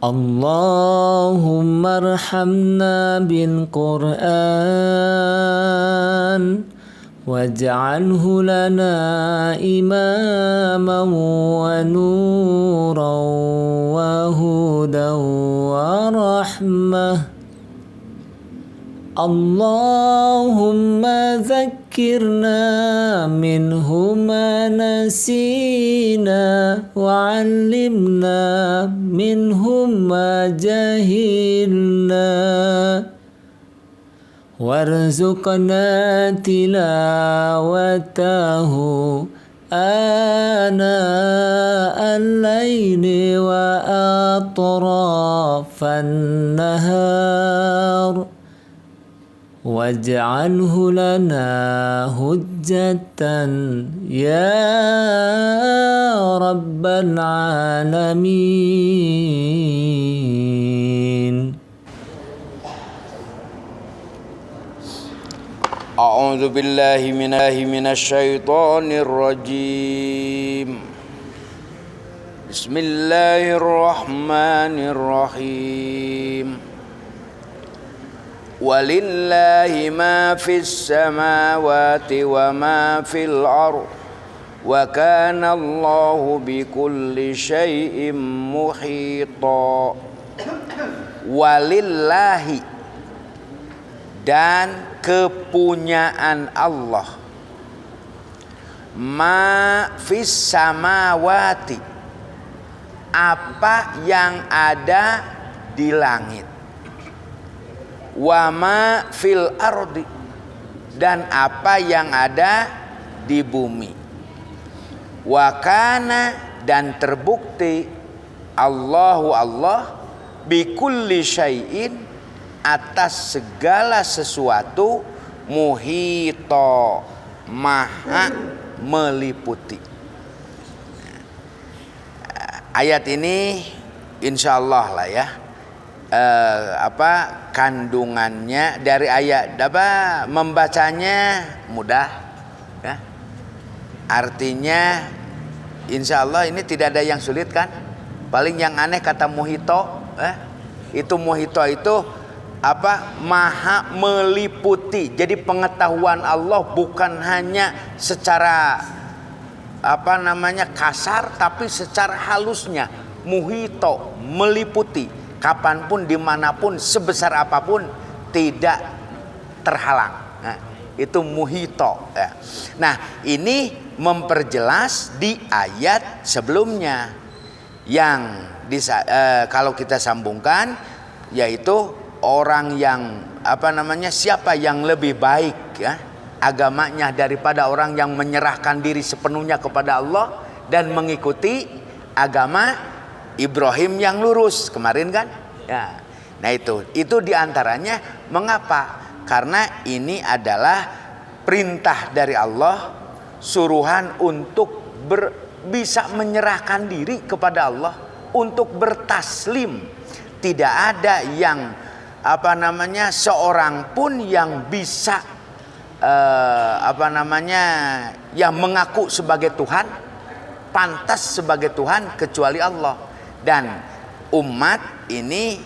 اللهم ارحمنا بالقرآن واجعله لنا إماما ونورا وهدى ورحمة. اللهم ذكرنا منه ما نسينا وعلمنا منه ما جهلنا وارزقنا تلاوته آناء الليل وأطراف النهار واجعله لنا حجة يا رب العالمين. أعوذ بالله من الشيطان الرجيم. بسم الله الرحمن الرحيم. ولله ما في السماوات وما في الأرض وكان الله بكل شيء محيطا. Walillahi, dan kepunyaan Allah, ma fis samawati, apa yang ada di langit, wa ma fil ardi, dan apa yang ada di bumi. Wa kana, dan terbukti Allahu Allah bikulli syai'in, atas segala sesuatu, muhito, maha meliputi. Ayat ini insyaallah lah ya, kandungannya dari ayat membacanya mudah ya. Artinya insyaallah ini tidak ada yang sulit kan. Paling yang aneh kata muhito, itu muhito itu maha meliputi. Jadi pengetahuan Allah bukan hanya secara kasar, tapi secara halusnya. Muhito, meliputi, kapanpun, dimanapun, sebesar apapun, tidak terhalang. Nah, itu muhito ya. Nah, ini memperjelas di ayat sebelumnya yang kalau kita sambungkan, yaitu orang yang siapa yang lebih baik ya agamanya daripada orang yang menyerahkan diri sepenuhnya kepada Allah dan mengikuti agama Ibrahim yang lurus kemarin kan ya. Nah itu diantaranya mengapa? Karena ini adalah perintah dari Allah, suruhan untuk bisa menyerahkan diri kepada Allah, untuk bertaslim. Tidak ada yang seorang pun yang bisa yang mengaku sebagai Tuhan, pantas sebagai Tuhan kecuali Allah. Dan umat ini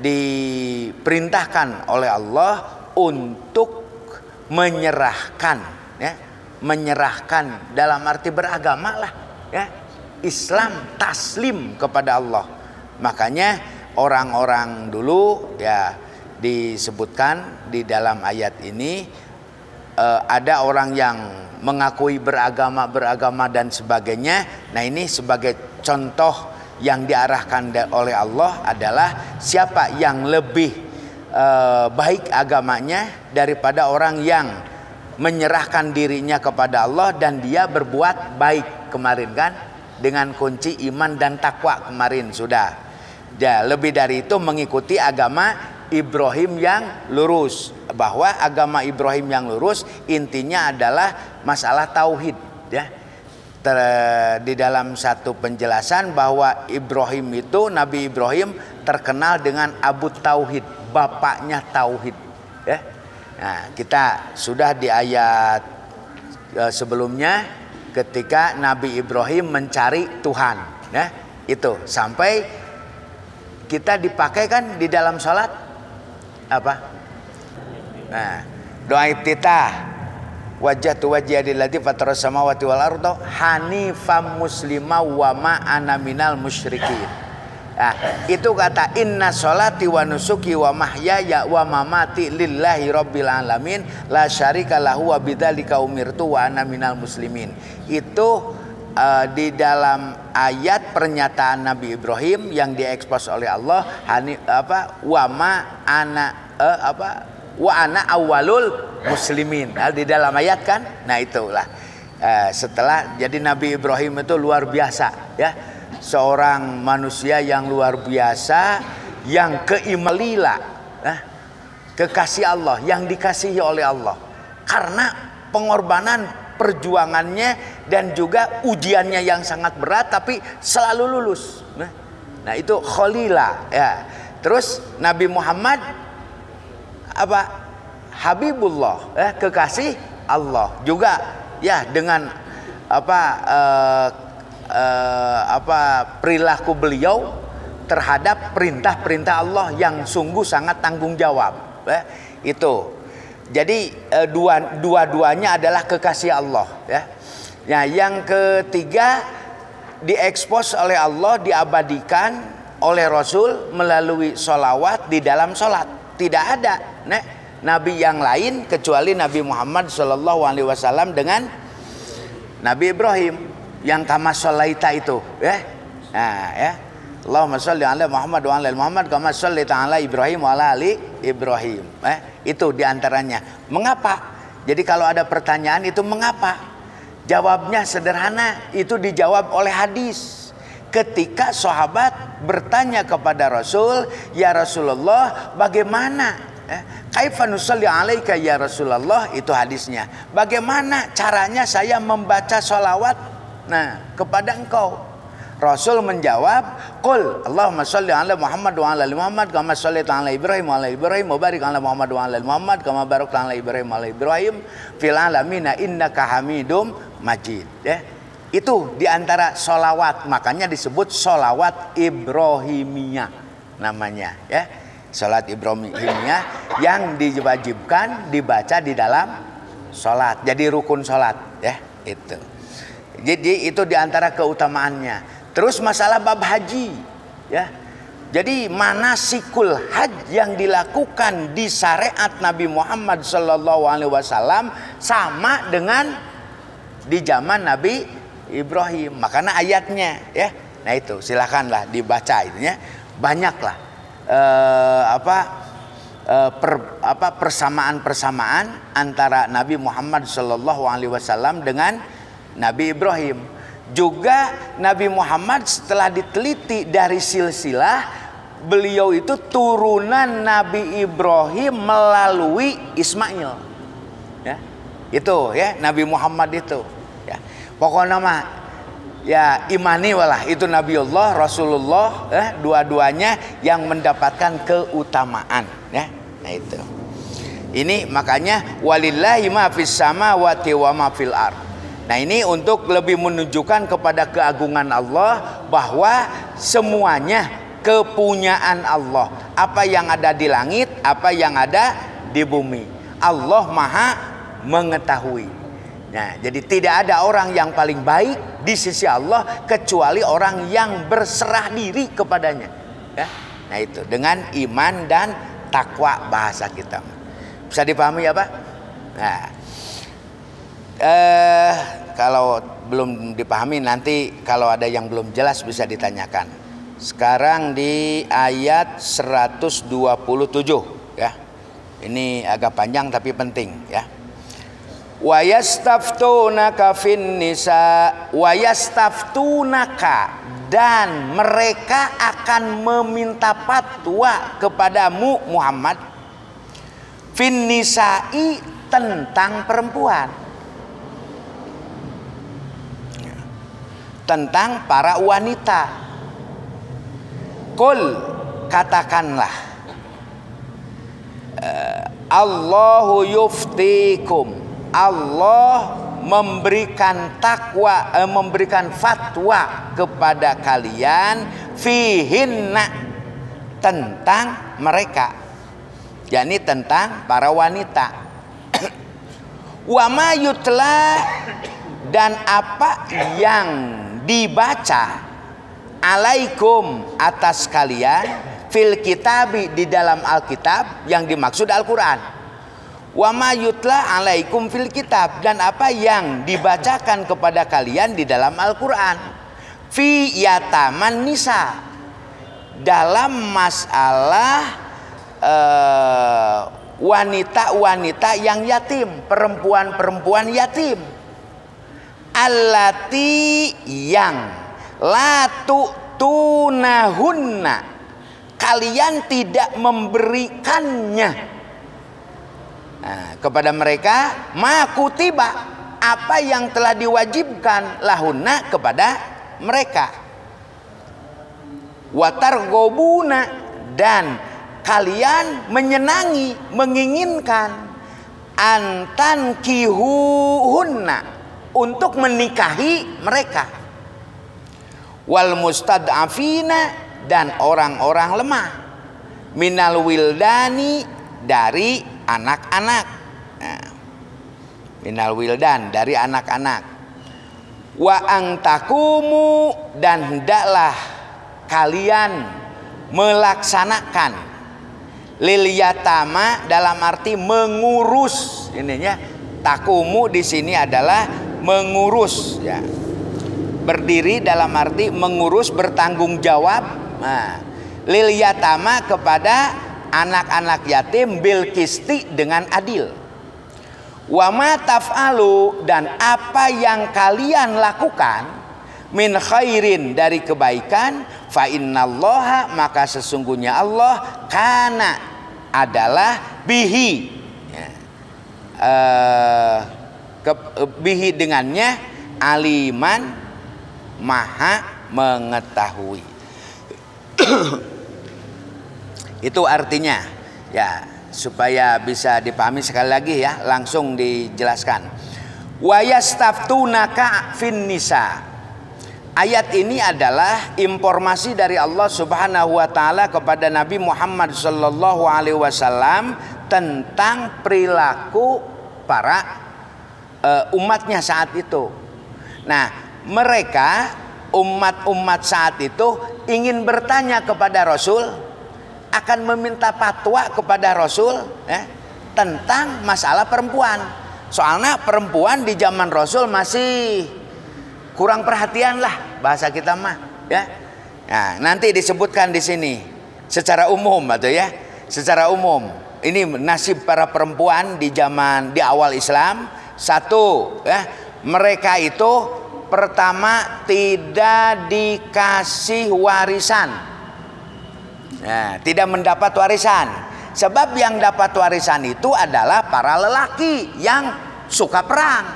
diperintahkan oleh Allah untuk menyerahkan ya, menyerahkan dalam arti beragama lah ya, Islam, taslim kepada Allah. Makanya orang-orang dulu ya disebutkan di dalam ayat ini, ada orang yang mengakui beragama dan sebagainya. Nah ini sebagai contoh yang diarahkan oleh Allah adalah siapa yang lebih baik agamanya daripada orang yang menyerahkan dirinya kepada Allah dan dia berbuat baik kemarin kan, dengan kunci iman dan takwa kemarin sudah. Ya, lebih dari itu mengikuti agama Ibrahim yang lurus, bahwa agama Ibrahim yang lurus intinya adalah masalah tauhid ya. Di dalam satu penjelasan bahwa Ibrahim itu, Nabi Ibrahim terkenal dengan Abu Tauhid, bapaknya tauhid ya. Nah, kita sudah di ayat sebelumnya ketika Nabi Ibrahim mencari Tuhan ya. Itu sampai kita dipakai kan di dalam sholat apa? Nah, doa iftitah, wajjahtu wajhiya lilladzii fataras samawati wal arda hanifan muslima wa ma ana minal musyrikin. Nah, itu kata inna sholati wa nusuki wa mahyaya wa mamati lillahi rabbil alamin la syarika lahu wa bidzalika umirtu wa ana minal muslimin. Itu di dalam ayat pernyataan Nabi Ibrahim yang diekspos oleh Allah wa ana awwalul muslimin. Di dalam ayat kan. Nah itulah setelah jadi Nabi Ibrahim itu luar biasa ya, seorang manusia yang luar biasa yang keimalila kekasih Allah, yang dikasihi oleh Allah karena pengorbanan perjuangannya dan juga ujiannya yang sangat berat tapi selalu lulus. Nah itu Khalila ya. Terus Nabi Muhammad apa? Habibullah kekasih Allah juga ya, dengan perilaku beliau terhadap perintah-perintah Allah yang sungguh sangat tanggung jawab. Itu. Jadi dua-duanya adalah kekasih Allah ya. Nah, yang ketiga diekspos oleh Allah, diabadikan oleh Rasul melalui sholawat di dalam sholat. Tidak ada nabi yang lain kecuali Nabi Muhammad SAW dengan Nabi Ibrahim yang kama sholaita itu ya. Nah, ya. Allahumma sholli ala Muhammad wa ala Muhammad kama shollaita ala Ibrahim wa ala ali Ibrahim. Itu diantaranya. Mengapa? Jadi kalau ada pertanyaan itu mengapa? Jawabnya sederhana, itu dijawab oleh hadis. Ketika sahabat bertanya kepada Rasul, ya Rasulullah, bagaimana? Kaifa nusalli alaika ya Rasulullah, itu hadisnya. Bagaimana caranya saya membaca sholawat kepada engkau? Rasul menjawab, qul Allahumma sholli ala Muhammad wa ala ali Muhammad kama shallaita ala Ibrahim wa ala Ibrahim wa barik ala Muhammad wa ala ali Muhammad kama barakta ala Ibrahim wa ala Ibrahim fil alamin innaka Hamidum Majid ya. Itu diantara sholawat, makanya disebut sholawat Ibrahimiyah namanya ya. Sholat Ibrahimiyah yang diwajibkan dibaca di dalam sholat, jadi rukun sholat ya. Itu. Jadi itu diantara keutamaannya. Terus masalah bab haji ya. Jadi manasikul haji yang dilakukan di syariat Nabi Muhammad SAW sama dengan di zaman Nabi Ibrahim. Makanya ayatnya ya. Nah itu silakanlah dibaca itunya. Banyaklah persamaan-persamaan antara Nabi Muhammad SAW dengan Nabi Ibrahim. Juga Nabi Muhammad setelah diteliti dari silsilah, beliau itu turunan Nabi Ibrahim melalui Ismail ya. Itu ya, Nabi Muhammad itu ya. Pokoknya mah ya imani walah itu Nabiullah Rasulullah dua-duanya yang mendapatkan keutamaan ya. Nah itu. Ini makanya walillahi ma fis samawati wa ma fil ardh. Nah ini untuk lebih menunjukkan kepada keagungan Allah bahwa semuanya kepunyaan Allah. Apa yang ada di langit, apa yang ada di bumi, Allah maha mengetahui. Nah, jadi tidak ada orang yang paling baik di sisi Allah kecuali orang yang berserah diri kepadanya. Ya? Nah itu dengan iman dan takwa bahasa kita. Bisa dipahami ya Pak? Nah. Kalau belum dipahami nanti kalau ada yang belum jelas bisa ditanyakan. Sekarang di ayat 127 ya. Ini agak panjang tapi penting ya. Wa yastaftunaka fin nisa wa yastaftunaka, dan mereka akan meminta fatwa kepadamu Muhammad fin nisa'i, tentang perempuan. Tentang para wanita. Qul, katakanlah, Allahu yuftikum, Allah memberikan memberikan fatwa kepada kalian fihinna, tentang mereka, yakni tentang para wanita. Wa ma yutla, dan apa yang dibaca alaikum, atas kalian, fil kitabi, di dalam Alkitab, yang dimaksud Al-Quran. Wa ma yutla alaikum fil kitab, dan apa yang dibacakan kepada kalian di dalam Al-Quran, fi yataman nisa, dalam masalah wanita-wanita yang yatim, perempuan-perempuan yatim. Allati, yang la tu'tunahunna, kalian tidak memberikannya kepada mereka, ma kutiba, apa yang telah diwajibkan lahunna, kepada mereka. Watargobuna, dan kalian menyenangi, menginginkan, antan kihuhunna, untuk menikahi mereka. Wal mustad'afina, dan orang-orang lemah, minal wildani, dari anak-anak. Minal wildan, dari anak-anak. Wa angtakumu, dan hendaklah kalian melaksanakan, lil yatama, dalam arti mengurus. Ininya takumu di sini adalah mengurus, ya. Berdiri dalam arti mengurus, bertanggung jawab. Lil yatama, kepada anak-anak yatim, bil kisti, dengan adil. Wa ma taf'alu, dan apa yang kalian lakukan, min khairin, dari kebaikan, fa innallaha, maka sesungguhnya Allah, kana, adalah, bihi, bihi, dengannya, aliman, maha mengetahui. Itu artinya, ya, supaya bisa dipahami sekali lagi, ya, langsung dijelaskan. Wa yastaftunaka fin nisa. Ayat ini adalah informasi dari Allah Subhanahu wa taala kepada Nabi Muhammad sallallahu alaihi wasallam tentang perilaku para umatnya saat itu. Nah, mereka umat-umat saat itu ingin bertanya kepada Rasul, akan meminta fatwa kepada Rasul, tentang masalah perempuan. Soalnya perempuan di zaman Rasul masih kurang perhatian lah, bahasa kita mah, ya. Nah, nanti disebutkan di sini secara umum, atau ya, secara umum. Ini nasib para perempuan di zaman, di awal Islam. Satu, ya, mereka itu pertama tidak dikasih warisan. Nah, tidak mendapat warisan. Sebab yang dapat warisan itu adalah para lelaki yang suka perang.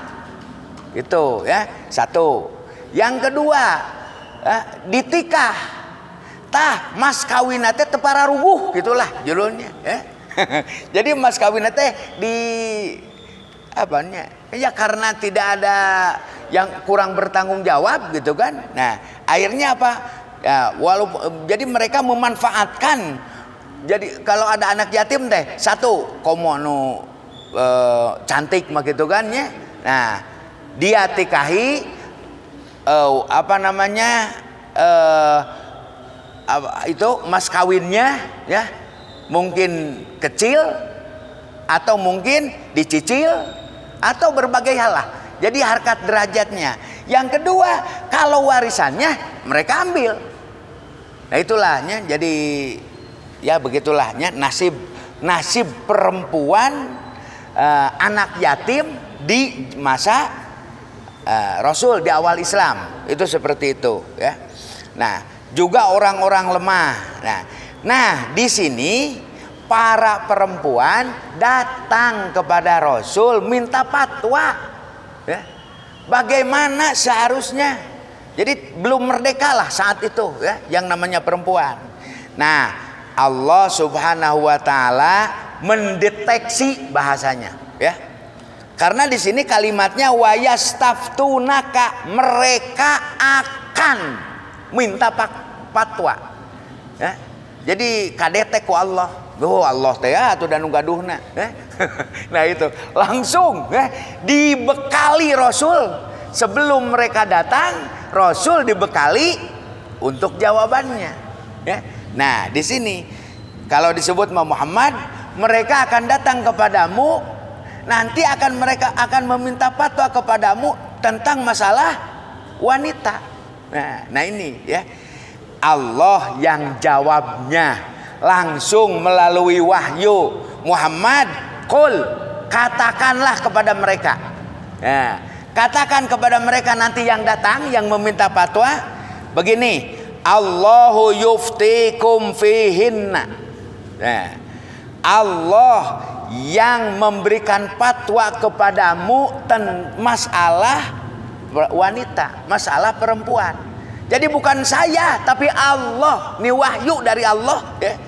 Itu, ya. Satu. Yang kedua, ditikah. Tah mas kawin teh teu pararuguh, gitulah judulnya, ya. Jadi mas kawin teh di apanya? Ya karena tidak ada yang kurang bertanggung jawab, gitu kan. Nah, akhirnya apa? Ya, walaupun jadi mereka memanfaatkan. Jadi kalau ada anak yatim teh, satu komono cantik mah gitu kan, ya. Nah, dia tikahi itu mas kawinnya, ya, mungkin kecil atau mungkin dicicil atau berbagai hal lah. Jadi harkat derajatnya. Yang kedua, kalau warisannya mereka ambil. Nah, itulahnya. Jadi ya begitulahnya nasib perempuan anak yatim di masa Rasul, di awal Islam. Itu seperti itu, ya. Nah, juga orang-orang lemah. Nah, di sini para perempuan datang kepada Rasul minta fatwa, ya. Bagaimana seharusnya. Jadi belum merdeka lah saat itu, ya, yang namanya perempuan. Nah, Allah Subhanahu wa taala mendeteksi bahasanya, ya. Karena di sini kalimatnya wayastaftunaka, mereka akan minta fatwa. Ya. Jadi kadete ku Allah. Oh Allah teh atuh dan gaduhna. Nah itu langsung dibekali Rasul sebelum mereka datang, Rasul dibekali untuk jawabannya. Ya. Nah di sini kalau disebut Muhammad, mereka akan datang kepadamu. Nanti mereka akan meminta fatwa kepadamu tentang masalah wanita. Nah ini ya Allah yang jawabnya langsung melalui wahyu. Muhammad, qul, katakanlah kepada mereka. Nah, katakan kepada mereka nanti yang datang yang meminta fatwa begini, Allahu yuftikum fihinna. Nah, Allah yang memberikan fatwa kepadamu masalah wanita, masalah perempuan. Jadi bukan saya, tapi Allah. Ini wahyu dari Allah ya,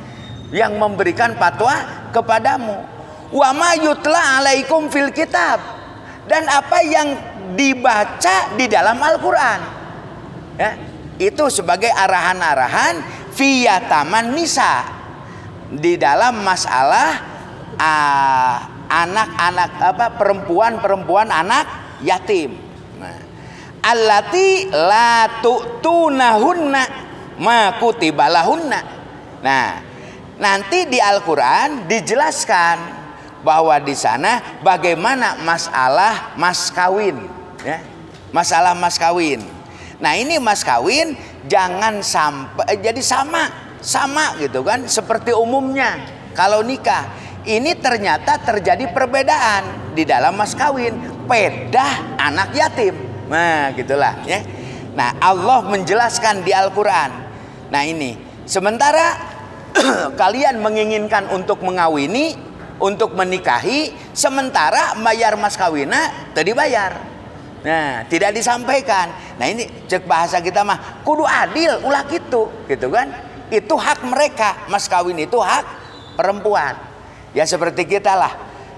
yang memberikan fatwa kepadamu. Wa ma yutla alaikum fil kitab, dan apa yang dibaca di dalam Al-Quran ya, itu sebagai arahan-arahan fiyataman nisa, di dalam masalah anak-anak perempuan anak yatim. Nah, allati la tu'tunahunna ma kutiba lahunna. Nah, nanti di Al-Qur'an dijelaskan bahwa di sana bagaimana masalah mas kawin ya. Masalah mas kawin. Nah, ini mas kawin jangan sampai jadi sama gitu kan, seperti umumnya kalau nikah. Ini ternyata terjadi perbedaan di dalam mas kawin, pedah anak yatim. Nah, gitulah ya. Nah, Allah menjelaskan di Al-Qur'an. Nah, ini sementara kalian menginginkan untuk mengawini, untuk menikahi, sementara bayar mas kawina tadi bayar. Nah, tidak disampaikan. Nah, ini cek bahasa kita mah kudu adil ulah gitu kan. Itu hak mereka, mas kawin itu hak perempuan. Ya seperti kita lah.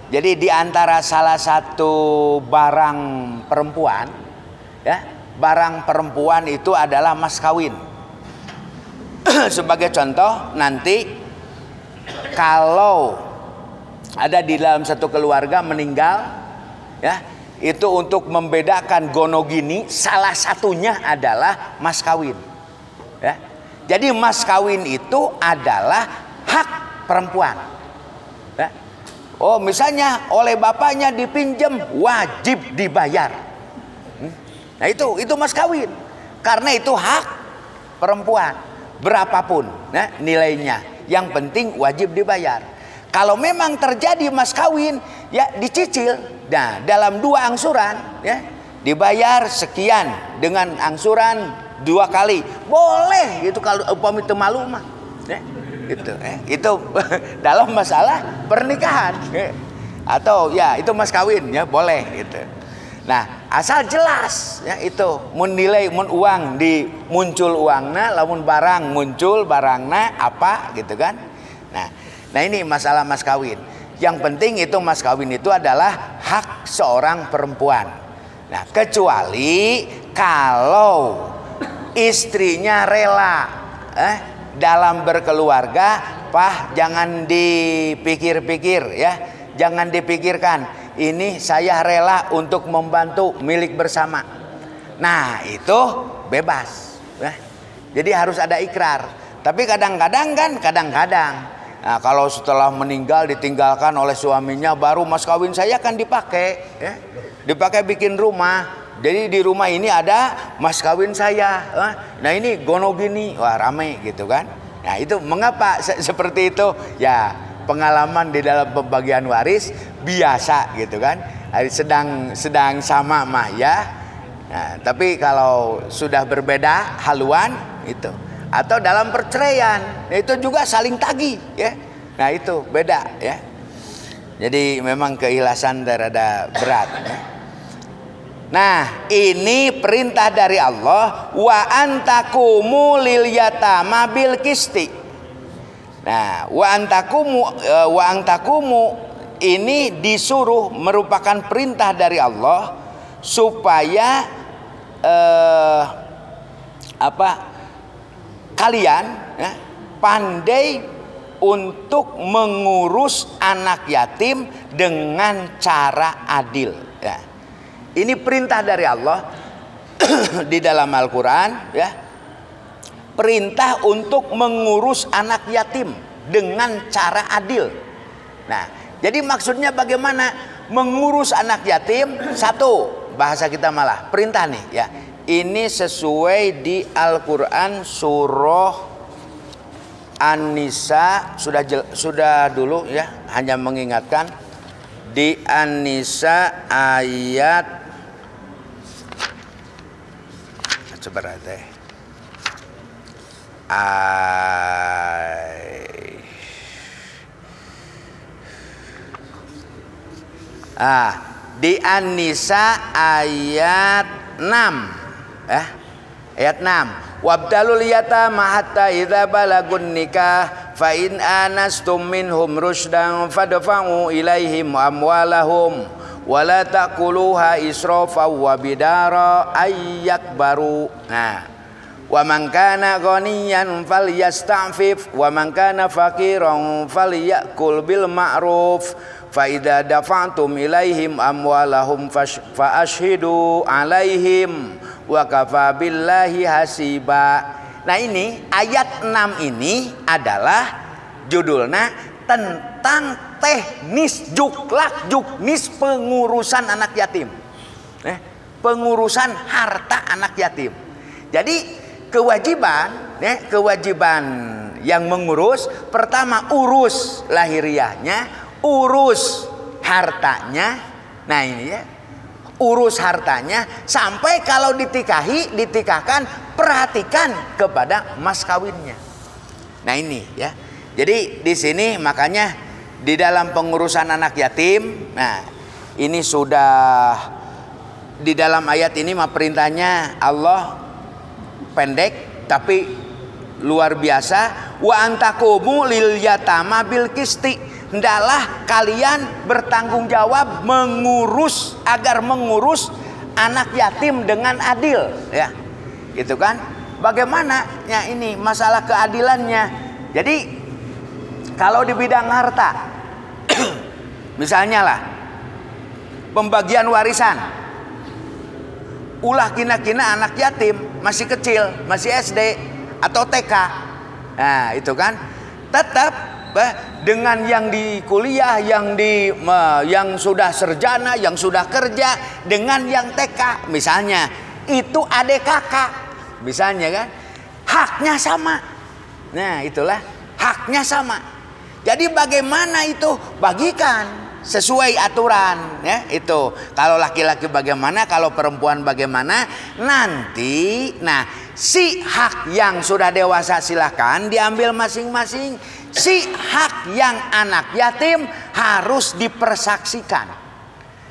Jadi di antara salah satu barang perempuan ya, barang perempuan itu adalah mas kawin. Sebagai contoh, nanti kalau ada di dalam satu keluarga meninggal ya, itu untuk membedakan gonogini salah satunya adalah mas kawin ya. Jadi mas kawin itu adalah hak perempuan. Oh, misalnya oleh bapaknya dipinjam, wajib dibayar. Nah, itu mas kawin. Karena itu hak perempuan, berapapun nilainya, yang penting wajib dibayar. Kalau memang terjadi mas kawin, ya dicicil. Nah, dalam 2 angsuran ya, dibayar sekian dengan angsuran 2 kali. Boleh gitu kalau upami teu malu mah. Ya. Itu dalam masalah pernikahan atau ya itu mas kawin ya boleh gitu. Nah, asal jelas ya itu mun nilai mun uang di muncul uangna, lamun barang muncul barangna apa gitu kan. Nah ini masalah mas kawin. Yang penting itu mas kawin itu adalah hak seorang perempuan. Nah, kecuali kalau istrinya rela dalam berkeluarga, jangan dipikir-pikir ya, jangan dipikirkan. Ini saya rela untuk membantu milik bersama. Nah, itu bebas. Jadi harus ada ikrar. Tapi kadang-kadang, nah, kalau setelah meninggal ditinggalkan oleh suaminya, baru mas kawin saya kan dipakai, ya, dipakai bikin rumah. Jadi di rumah ini ada mas kawin saya. Nah ini gono gini, wah rame gitu kan. Nah itu mengapa seperti itu? Ya pengalaman di dalam pembagian waris biasa gitu kan. Sedang sama mah ya. Nah, tapi kalau sudah berbeda haluan itu, atau dalam perceraian, itu juga saling tagih ya. Nah itu beda ya. Jadi memang keikhlasan terada berat ya. Nah, ini perintah dari Allah, wa antakumu lil yatama bil qisti. Nah, wa antakumu ini disuruh merupakan perintah dari Allah supaya kalian ya, pandai untuk mengurus anak yatim dengan cara adil. Ya. Ini perintah dari Allah di dalam Al-Quran. Ya. Perintah untuk mengurus anak yatim dengan cara adil. Nah, jadi maksudnya bagaimana mengurus anak yatim? Satu, bahasa kita malah perintah nih. Ya, ini sesuai di Al-Quran surah An-Nisa, sudah dulu ya, hanya mengingatkan di An-Nisa ayat sebentar teh. Di An-Nisa ayat 6 ya. Ayat 6. Wabtalul yatama hatta idza balagun nikah fa in anastum minhum rusydan fadfa'u ilaihim amwalahum wala taquluha israfa wa bidara ayyakbaru. Nah, wa man kana ghaniyan falyasta'fif wa man kana faqiran falyakul bil ma'ruf fa idza dafa'tum ilaihim amwalahum fa ashhidu alaihim wa kafa billahi hasiba. Nah, ini ayat 6 ini adalah judulnya tentang teknis juknis pengurusan anak yatim. Pengurusan harta anak yatim. Jadi kewajiban yang mengurus, pertama urus lahiriahnya, urus hartanya. Nah, ini ya, urus hartanya sampai kalau ditikahkan, perhatikan kepada mas kawinnya. Nah, ini ya. Jadi di sini makanya di dalam pengurusan anak yatim, nah ini sudah di dalam ayat ini mah perintahnya Allah pendek tapi luar biasa. Wa antakumu lil yatama bil qisti. Hendaklah kalian bertanggung jawab agar mengurus anak yatim dengan adil, ya, gitu kan? Bagaimana ya ini masalah keadilannya? Jadi kalau di bidang harta, misalnya lah pembagian warisan, ulah kina-kina anak yatim masih kecil, masih SD atau TK, nah itu kan tetap dengan yang di kuliah, yang sudah sarjana, yang sudah kerja, dengan yang TK misalnya, itu adik kakak misalnya kan, haknya sama. Nah, itulah haknya sama. Jadi bagaimana itu? Bagikan sesuai aturan ya, itu. Kalau laki-laki bagaimana, kalau perempuan bagaimana, nanti nah si hak yang sudah dewasa silakan diambil masing-masing. Si hak yang anak yatim harus dipersaksikan.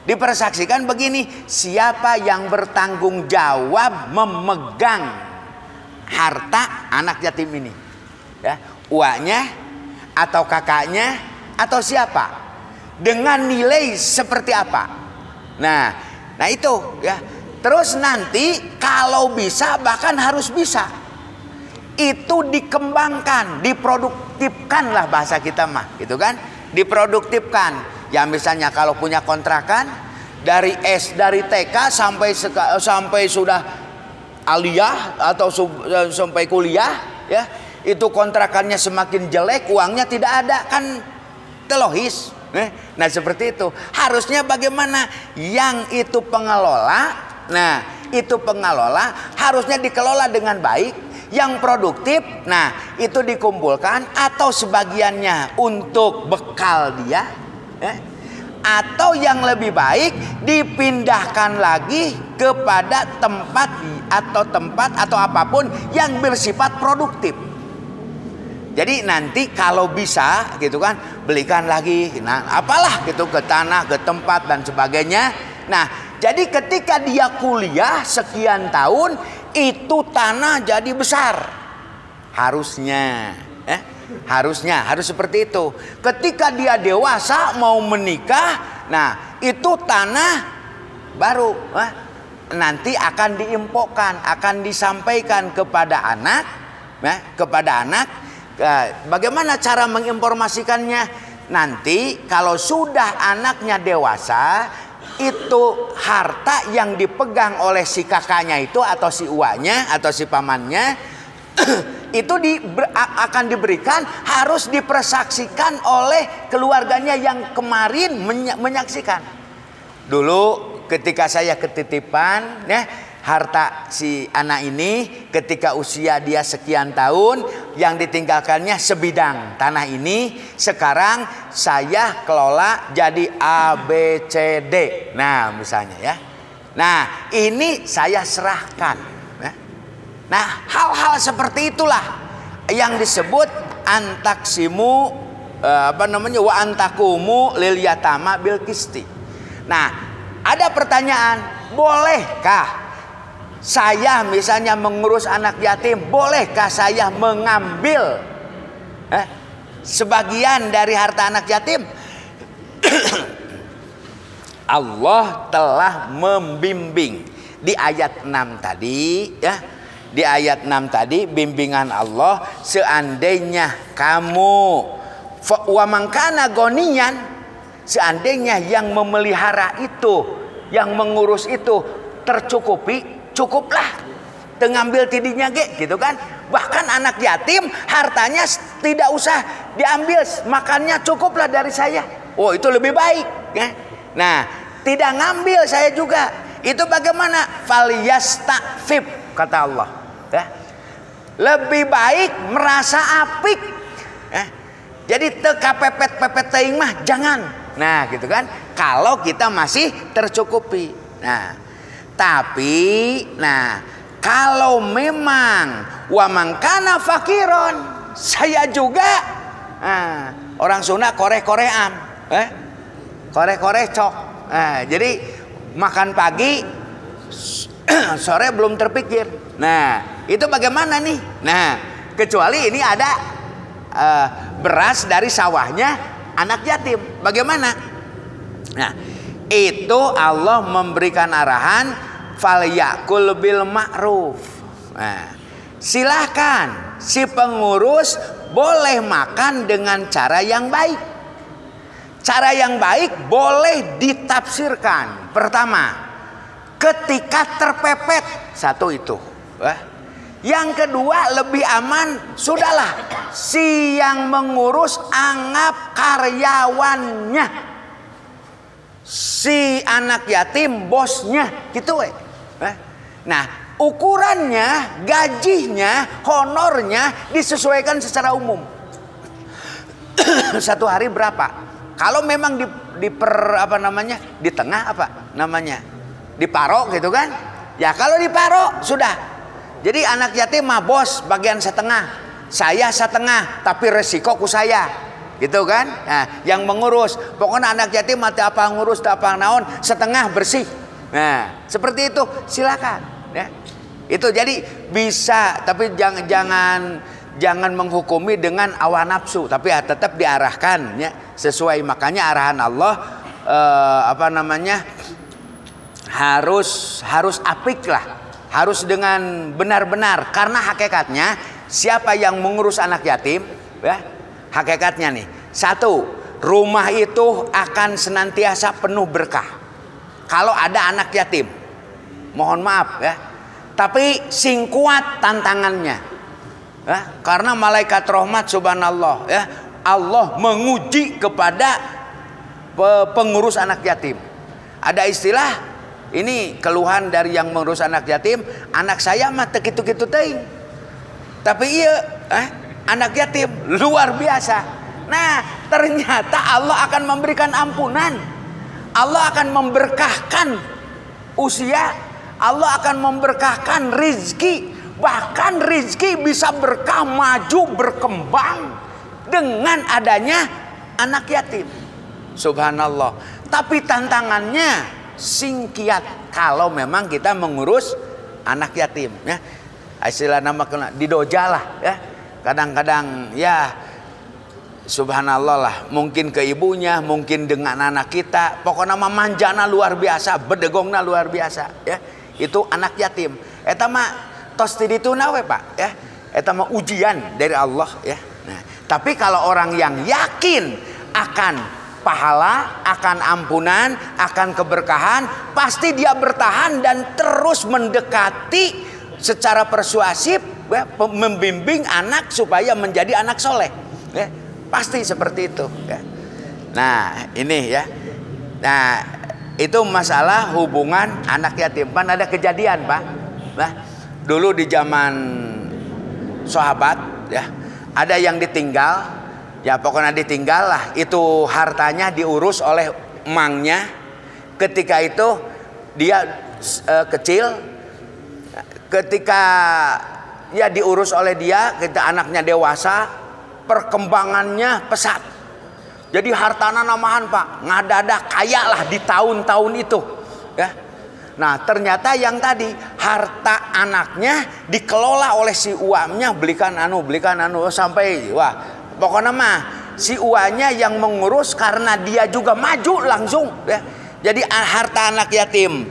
Dipersaksikan begini, siapa yang bertanggung jawab memegang harta anak yatim ini, ya, uaknya atau kakaknya atau siapa, dengan nilai seperti apa. Nah itu ya. Terus nanti kalau bisa, bahkan harus bisa, itu dikembangkan, diproduktifkan lah bahasa kita mah, gitu kan? Diproduktifkan. Ya misalnya kalau punya kontrakan dari TK sampai sudah aliyah atau sampai kuliah, ya, itu kontrakannya semakin jelek, uangnya tidak ada, kan telohis. Nah seperti itu. Harusnya bagaimana? Yang itu pengelola, nah itu pengelola harusnya dikelola dengan baik. Yang produktif, nah itu dikumpulkan atau sebagiannya untuk bekal dia, atau yang lebih baik dipindahkan lagi kepada tempat atau apapun yang bersifat produktif. Jadi nanti kalau bisa gitu kan, belikan lagi, nah apalah gitu, ke tanah, ke tempat dan sebagainya. Nah jadi ketika dia kuliah sekian tahun, itu tanah jadi besar harusnya, harus seperti itu. Ketika dia dewasa mau menikah, nah itu tanah baru nanti akan diinfokan, akan disampaikan kepada anak, bagaimana cara menginformasikannya? Nanti kalau sudah anaknya dewasa, itu harta yang dipegang oleh si kakaknya itu atau si uaknya atau si pamannya itu akan diberikan, harus dipersaksikan oleh keluarganya yang kemarin menyaksikan. Dulu ketika saya ketitipan harta si anak ini, ketika usia dia sekian tahun, yang ditinggalkannya sebidang tanah ini, sekarang saya kelola jadi ABCD. Nah misalnya ya. Nah ini saya serahkan. Nah hal-hal seperti itulah yang disebut antaksimu wa antakumu lil yatama bil kisti. Nah ada pertanyaan, bolehkah saya misalnya mengurus anak yatim, bolehkah saya mengambil sebagian dari harta anak yatim? Allah telah membimbing di ayat 6 tadi ya. Di ayat 6 tadi bimbingan Allah, seandainya kamu wa mangkana gonian, seandainya yang memelihara itu, yang mengurus itu tercukupi, cukuplah tengambil tidinya gitu kan. Bahkan anak yatim hartanya tidak usah diambil, makannya cukuplah dari saya. Oh itu lebih baik ya. Nah tidak ngambil saya juga. Itu bagaimana? Falyastafif kata Allah ya. Lebih baik merasa apik ya. Jadi teka pepet teing mah jangan. Nah gitu kan, kalau kita masih tercukupi. Nah tapi kalau memang wa mangkana fakiron, saya juga orang Sunda koreh-koream, koreh-koreh cok. Jadi makan pagi sore belum terpikir. Nah itu bagaimana nih? Nah kecuali ini ada beras dari sawahnya anak yatim, bagaimana? Nah itu Allah memberikan arahan falyakul bil ma'ruf. Nah, silahkan si pengurus boleh makan dengan cara yang baik. Cara yang baik boleh ditafsirkan. Pertama, ketika terpepet, satu itu. Yang kedua lebih aman, sudahlah si yang mengurus anggap karyawannya, si anak yatim bosnya gitu. Nah ukurannya, gajinya, honornya disesuaikan secara umum. Satu hari berapa? Kalau memang di tengah diparo gitu kan? Ya kalau diparo sudah. Jadi anak yatim mah bos bagian setengah, saya setengah, tapi resiko ku saya. Gitu kan? Nah, yang mengurus, pokoknya anak yatim mati apa ngurus, apa naon, setengah bersih. Nah, seperti itu silakan. Ya. Itu jadi bisa, tapi jangan menghukumi dengan awan nafsu, tapi tetap diarahkan ya sesuai. Makanya arahan Allah harus apik lah. Harus dengan benar-benar, karena hakikatnya siapa yang mengurus anak yatim ya, hakikatnya nih, satu, rumah itu akan senantiasa penuh berkah kalau ada anak yatim. Mohon maaf ya, tapi sing kuat tantangannya ya, karena malaikat rahmat subhanallah ya, Allah menguji kepada pengurus anak yatim. Ada istilah ini keluhan dari yang mengurus anak yatim, anak saya mah tekitu-kitu teuing. Tapi iya, anak yatim luar biasa. Nah, ternyata Allah akan memberikan ampunan. Allah akan memberkahkan usia, Allah akan memberkahkan rizki. Bahkan rizki bisa berkah, maju, berkembang dengan adanya anak yatim. Subhanallah. Tapi tantangannya singkiat kalau memang kita mengurus anak yatim ya. Istilah nama didoja lah ya. Kadang-kadang ya subhanallah lah, mungkin ke ibunya, mungkin dengan anak kita, pokoknya mah manjana luar biasa, bedegongna luar biasa ya. Itu anak yatim. Eta mah tos ti dituna we Pak ya. Eta mah ujian dari Allah ya. Nah, tapi kalau orang yang yakin akan pahala, akan ampunan, akan keberkahan, pasti dia bertahan dan terus mendekati secara persuasif ya, membimbing anak supaya menjadi anak soleh ya. Pasti seperti itu ya. Nah ini ya. Nah itu masalah hubungan anak yatim. Kan ada kejadian Pak. Nah dulu di zaman sahabat ya, ada yang ditinggal. Ya pokoknya ditinggal lah, itu hartanya diurus oleh emangnya. Ketika itu dia kecil, ketika ya diurus oleh dia, ketika anaknya dewasa, perkembangannya pesat. Jadi hartana namahan Pak, ngadadak kaya lah di tahun-tahun itu ya. Nah ternyata yang tadi harta anaknya dikelola oleh si uamnya, belikan anu sampai wah. Pokoknya mah si uanya yang mengurus karena dia juga maju langsung ya. Jadi harta anak yatim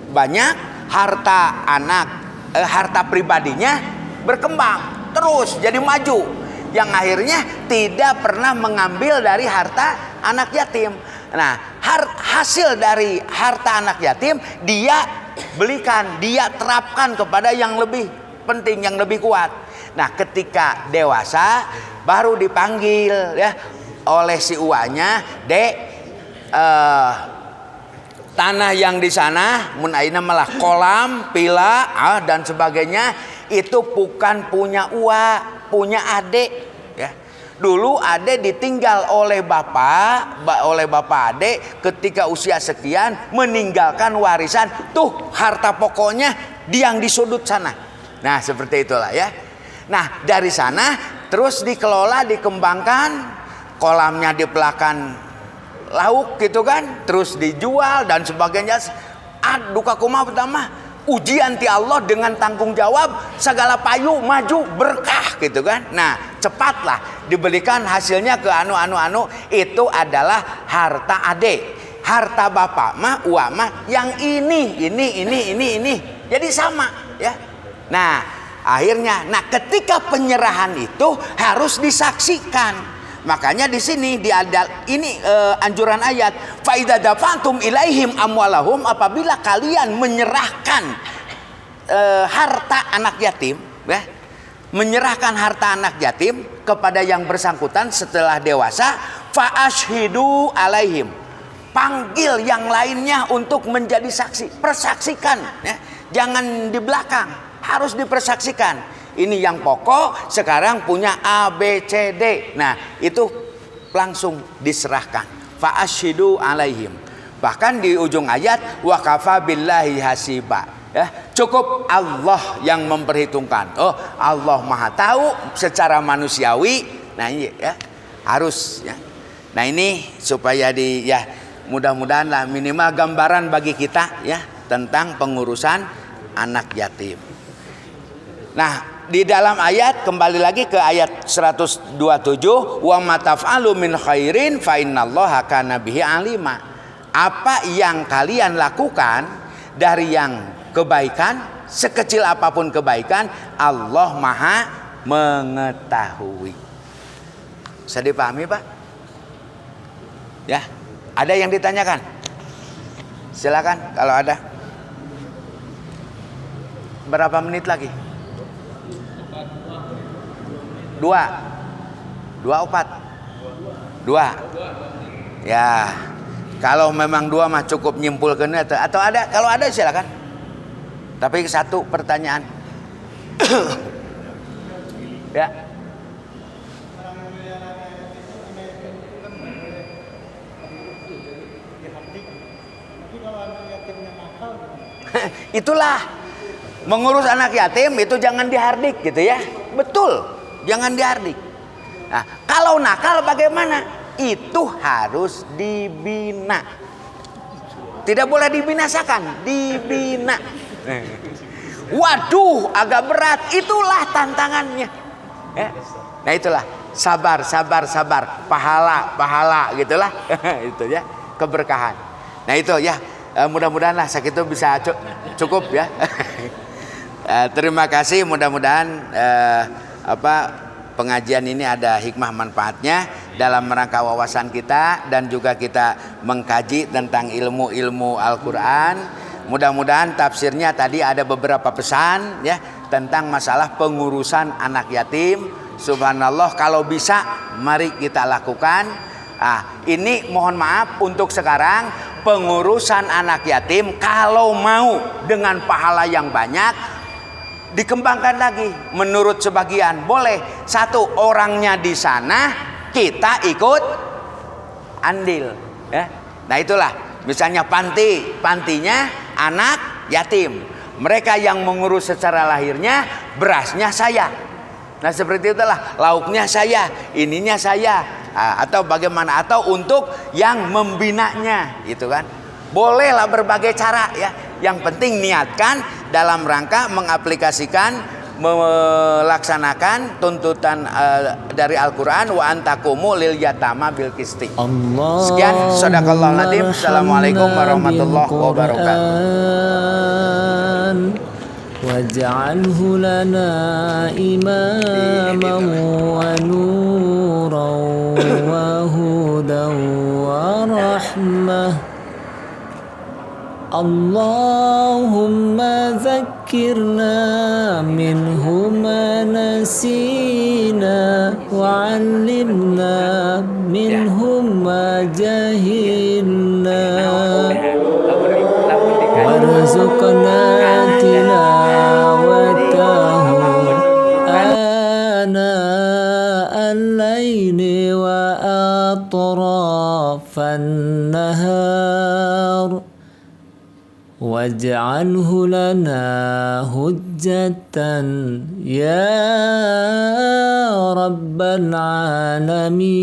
banyak, harta pribadinya berkembang terus jadi maju, yang akhirnya tidak pernah mengambil dari harta anak yatim. Nah hasil dari harta anak yatim dia belikan, dia terapkan kepada yang lebih penting, yang lebih kuat. Nah ketika dewasa baru dipanggil ya oleh si uanya, dek tanah yang di sana mun ayeuna malah kolam, pila dan sebagainya itu bukan punya ua, punya adek ya. Dulu adek ditinggal oleh bapak adek ketika usia sekian, meninggalkan warisan tuh harta pokoknya yang di sudut sana. Nah seperti itulah ya. Nah dari sana terus dikelola, dikembangkan, kolamnya dipelakan lauk gitu kan, terus dijual dan sebagainya. Duka kumaha pertama ujian ti Allah dengan tanggung jawab, segala payu maju berkah gitu kan. Nah cepatlah diberikan hasilnya ke anu itu adalah harta ade, harta bapak mah uang mah yang ini jadi sama ya. Nah akhirnya, ketika penyerahan itu harus disaksikan. Makanya di sini ini anjuran ayat, fa idza dafantum ilaihim amwalahum, apabila kalian menyerahkan harta anak yatim, ya, menyerahkan harta anak yatim kepada yang bersangkutan setelah dewasa, fa ashhidu alaihim, panggil yang lainnya untuk menjadi saksi, persaksikan, ya, jangan di belakang. Harus dipersaksikan. Ini yang pokok sekarang punya A, B, C, D. Nah itu langsung diserahkan. Fa asyidu alaihim. Bahkan di ujung ayat wa kafa billahi hasiba. Ya, cukup Allah yang memperhitungkan. Oh Allah maha tahu secara manusiawi. Nah ini ya harus ya. Nah ini supaya mudah-mudahan lah minimal gambaran bagi kita ya tentang pengurusan anak yatim. Nah, di dalam ayat kembali lagi ke ayat 127, wa ma taf'alu min khairin fa innallaha kana bihi alima. Apa yang kalian lakukan dari yang kebaikan, sekecil apapun kebaikan, Allah Maha mengetahui. Bisa dipahami, Pak? Ya, ada yang ditanyakan? Silakan kalau ada. Berapa menit lagi? 2 ya, kalau memang 2 mah cukup nyimpulkan atau ada, kalau ada silakan. Tapi satu pertanyaan. Ya. Itulah mengurus anak yatim itu jangan dihardik gitu ya. Betul. Jangan dihardik. Nah, kalau nakal bagaimana? Itu harus dibina. Tidak boleh dibinasakan, dibina. Waduh, agak berat. Itulah tantangannya. Ya. Nah itulah sabar, sabar, sabar, pahala, pahala, gitulah. Itu ya keberkahan. Nah itu ya mudah-mudahan lah segitu bisa cukup ya. Terima kasih, mudah-mudahan pengajian ini ada hikmah manfaatnya dalam rangka wawasan kita dan juga kita mengkaji tentang ilmu-ilmu Al-Quran. Mudah-mudahan tafsirnya tadi ada beberapa pesan ya tentang masalah pengurusan anak yatim. Subhanallah, kalau bisa mari kita lakukan. Ini mohon maaf untuk sekarang pengurusan anak yatim kalau mau dengan pahala yang banyak dikembangkan lagi menurut sebagian. Boleh satu orangnya di sana, kita ikut andil ya. Nah itulah misalnya pantinya anak yatim, mereka yang mengurus secara lahirnya, berasnya saya. Nah seperti itulah, lauknya saya, ininya saya, atau bagaimana, atau untuk yang membinanya gitu kan. Bolehlah berbagai cara ya. Yang penting niatkan dalam rangka mengaplikasikan, melaksanakan tuntutan dari Al-Quran, wa antakumu lil yatama bil qisti. Sekian, shadaqallahul nadzim. Assalamualaikum warahmatullahi wabarakatuh. واجعله لنا إماما ونورا وهدى ورحمة. اللهم ذكرنا منه ما نسينا وعلمنا منه ما جهلنا وارزقنا تلاوته آناء الليل وأطراف النهار واجعله لنا حجة يا رب العالمين.